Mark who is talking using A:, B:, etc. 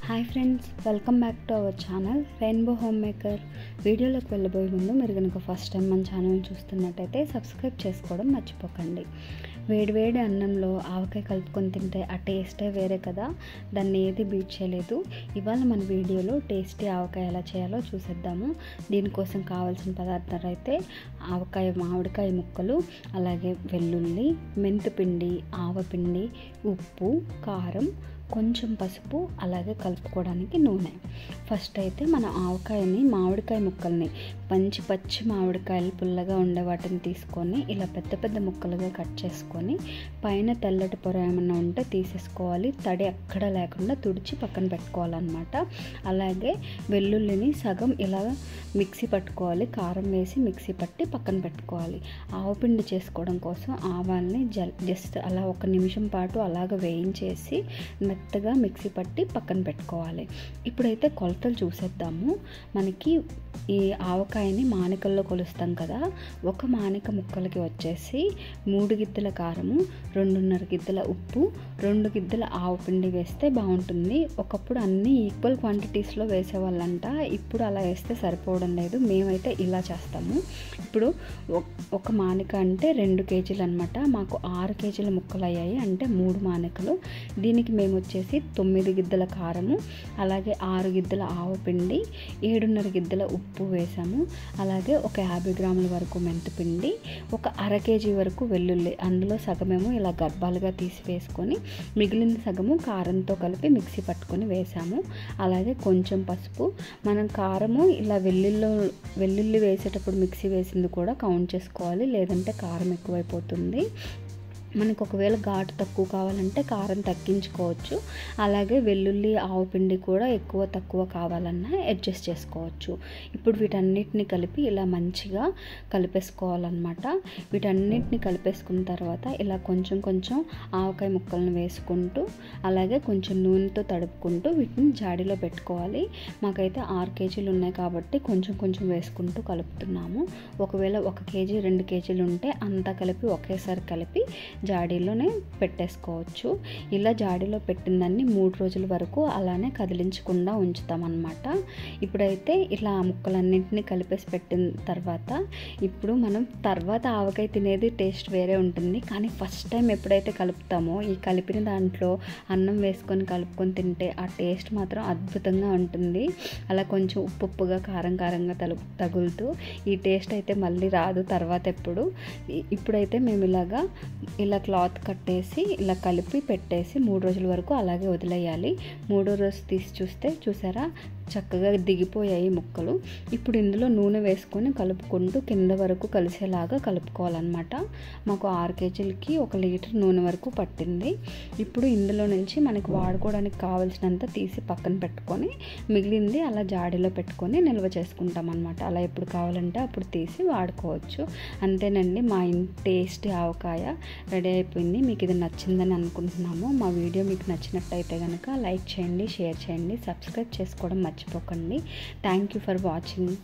A: Hi friends, welcome back to our channel rainbow home maker. వీడియోలోకి వెళ్ళబోయే ముందు మీరు కనుక ఫస్ట్ టైం మన ఛానల్ని చూస్తున్నట్టయితే సబ్స్క్రైబ్ చేసుకోవడం మర్చిపోకండి. వేడివేడి అన్నంలో ఆవకాయ కలుపుకొని తింటే ఆ టేస్టే వేరే కదా, దాన్ని ఏది బీట్ చేయలేదు. ఇవాళ మన వీడియోలో టేస్టీ ఆవకాయ ఎలా చేయాలో చూసేద్దాము. దీనికోసం కావాల్సిన పదార్థాలు అయితే ఆవకాయ, మామిడికాయ ముక్కలు, అలాగే వెల్లుల్లి, మెంతిపిండి, ఆవపిండి, ఉప్పు, కారం, కొంచెం పసుపు, అలాగే కలుపుకోవడానికి నూనె. ఫస్ట్ అయితే మన ఆవకాయని, మామిడికాయ ముక్కల్ని పచ్చి మామిడికాయలు పుల్లగా ఉండే వాటిని తీసుకొని ఇలా పెద్ద పెద్ద ముక్కలుగా కట్ చేసుకొని పైన తెల్లటి పొర ఏమన్నా ఉంటే తీసేసుకోవాలి. తడి ఎక్కడ లేకుండా తుడిచి పక్కన పెట్టుకోవాలన్నమాట. అలాగే వెల్లుల్లిని సగం ఇలా మిక్సీ పట్టుకోవాలి, కారం వేసి మిక్సీ పట్టి పక్కన పెట్టుకోవాలి. ఆవపిండి చేసుకోవడం కోసం ఆవాల్ని జస్ట్ అలా 1 నిమిషం పాటు అలాగ వేయించేసి మెత్తగా మిక్సీ పట్టి పక్కన పెట్టుకోవాలి. ఇప్పుడైతే కొలతలు చూసేద్దాము. మనకి ఈ ఆవకాయని మానికల్లో కొలుస్తాం కదా, 1 మానిక ముక్కలకి వచ్చేసి 3 గిద్దల కారము, 2.5 గిద్దల ఉప్పు, 2 గిద్దల ఆవపిండి వేస్తే బాగుంటుంది. ఒకప్పుడు అన్నీ ఈక్వల్ క్వాంటిటీస్లో వేసేవాళ్ళంట, ఇప్పుడు అలా వేస్తే సరిపోవడం లేదు. మేమైతే ఇలా చేస్తాము. ఇప్పుడు 1 మానిక అంటే 2 కేజీలు అనమాట. మాకు 6 కేజీల ముక్కలు అయ్యాయి, అంటే 3 మానికలు. దీనికి మేము వచ్చేసి 9 గిద్దల కారము, అలాగే 6 గిద్దల ఆవపిండి, 7.5 గిద్దల ఉప్పు వేసాము. అలాగే ఒక 50 గ్రాముల వరకు మెంతిపిండి, ఒక అర కేజీ వరకు వెల్లుల్లి, అందులో సగమేమో ఇలా గర్భాలుగా తీసి వేసుకొని మిగిలిన సగము కారంతో కలిపి మిక్సీ పట్టుకొని వేసాము. అలాగే కొంచెం పసుపు. మనం కారము ఇలా వెల్లుల్లి వేసేటప్పుడు మిక్సీ వేసింది కూడా కౌంట్ చేసుకోవాలి, లేదంటే కారం ఎక్కువైపోతుంది. మనకు ఒకవేళ ఘాటు తక్కువ కావాలంటే కారం తగ్గించుకోవచ్చు. అలాగే వెల్లుల్లి, ఆవపిండి కూడా ఎక్కువ తక్కువ కావాలన్నా అడ్జస్ట్ చేసుకోవచ్చు. ఇప్పుడు వీటన్నిటిని కలిపి ఇలా మంచిగా కలిపేసుకోవాలన్నమాట. వీటన్నిటిని కలిపేసుకున్న తర్వాత ఇలా కొంచెం కొంచెం ఆవకాయ ముక్కలను వేసుకుంటూ, అలాగే కొంచెం నూనెతో తడుపుకుంటూ వీటిని జాడీలో పెట్టుకోవాలి. మాకైతే 6 కేజీలు ఉన్నాయి కాబట్టి కొంచెం కొంచెం వేసుకుంటూ కలుపుతున్నాము. ఒకవేళ 1 కేజీ 2 కేజీలు ఉంటే అంతా కలిపి ఒకేసారి కలిపి జాడీలోనే పెట్టేసుకోవచ్చు. ఇలా జాడీలో పెట్టిన దాన్ని 3 రోజుల వరకు అలానే కదిలించకుండా ఉంచుతామన్నమాట. ఇప్పుడైతే ఇలా ముక్కలన్నింటినీ కలిపేసి పెట్టిన తర్వాత ఇప్పుడు మనం తర్వాత ఆవకాయ తినేది టేస్ట్ వేరే ఉంటుంది, కానీ ఫస్ట్ టైం ఎప్పుడైతే కలుపుతామో ఈ కలిపిన దాంట్లో అన్నం వేసుకొని కలుపుకొని తింటే ఆ టేస్ట్ మాత్రం అద్భుతంగా ఉంటుంది. అలా కొంచెం ఉప్పుగా కారం కారంగా తగులుతూ ఈ టేస్ట్ అయితే మళ్ళీ రాదు తర్వాత ఎప్పుడు. ఇప్పుడైతే మేము ఇలా క్లాత్ కట్టేసి ఇలా కలిపి పెట్టేసి 3 రోజుల వరకు అలాగే వదిలేయాలి. 3వ రోజు తీసి చూసారా, చక్కగా దిగిపోయాయి ముక్కలు. ఇప్పుడు ఇందులో నూనె వేసుకొని కలుపుకుంటూ కింద వరకు కలిసేలాగా కలుపుకోవాలన్నమాట. మాకు 6 కేజీలకి 1 లీటర్ నూనె వరకు పట్టింది. ఇప్పుడు ఇందులో నుంచి మనకి వాడుకోవడానికి కావాల్సినంత తీసి పక్కన పెట్టుకొని మిగిలింది అలా జాడీలో పెట్టుకొని నిల్వ చేసుకుంటాం అన్నమాట. అలా ఎప్పుడు కావాలంటే అప్పుడు తీసి వాడుకోవచ్చు. అంతేనండి, మా టేస్టీ ఆవకాయ రెడీ అయిపోయింది. మీకు ఇది నచ్చిందని అనుకుంటున్నాము. మా వీడియో మీకు నచ్చినట్టయితే కనుక లైక్ చేయండి, షేర్ చేయండి, సబ్స్క్రైబ్ చేసుకోవడం మర్చిపోకండి. Thank you for watching.